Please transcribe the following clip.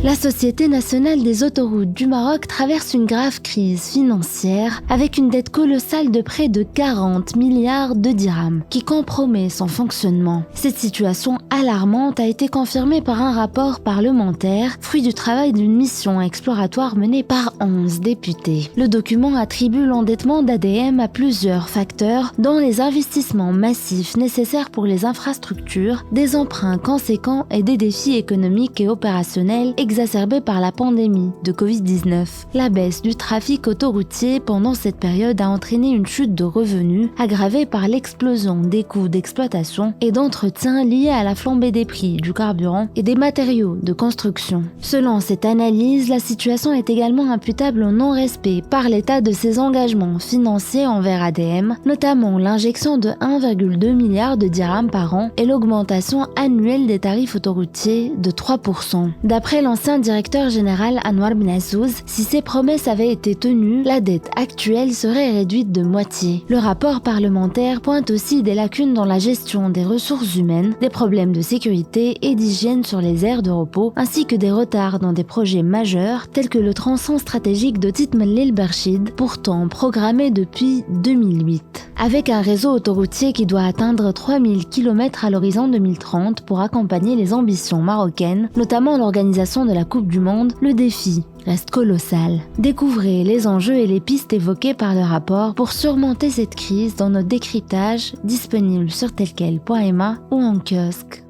La Société nationale des autoroutes du Maroc traverse une grave crise financière avec une dette colossale de près de 40 milliards de dirhams qui compromet son fonctionnement. Cette situation alarmante a été confirmée par un rapport parlementaire, fruit du travail d'une mission exploratoire menée par 11 députés. Le document attribue l'endettement d'ADM à plusieurs facteurs, dont les investissements massifs nécessaires pour les infrastructures, des emprunts conséquents et des défis économiques et opérationnels exacerbée par la pandémie de Covid-19. La baisse du trafic autoroutier pendant cette période a entraîné une chute de revenus aggravée par l'explosion des coûts d'exploitation et d'entretien liés à la flambée des prix du carburant et des matériaux de construction. Selon cette analyse, la situation est également imputable au non-respect par l'État de ses engagements financiers envers ADM, notamment l'injection de 1,2 milliard de dirhams par an et l'augmentation annuelle des tarifs autoroutiers de 3%. D'après l'ancien directeur général Anwar Ben Assouz, si ces promesses avaient été tenues, la dette actuelle serait réduite de moitié. Le rapport parlementaire pointe aussi des lacunes dans la gestion des ressources humaines, des problèmes de sécurité et d'hygiène sur les aires de repos, ainsi que des retards dans des projets majeurs tels que le tronçon stratégique de Titmel-Lil-Berchid, pourtant programmé depuis 2008. Avec un réseau autoroutier qui doit atteindre 3000 km à l'horizon 2030 pour accompagner les ambitions marocaines, notamment l'organisation de la Coupe du Monde, le défi reste colossal. Découvrez les enjeux et les pistes évoquées par le rapport pour surmonter cette crise dans notre décryptage disponible sur telquel.ma ou en kiosque.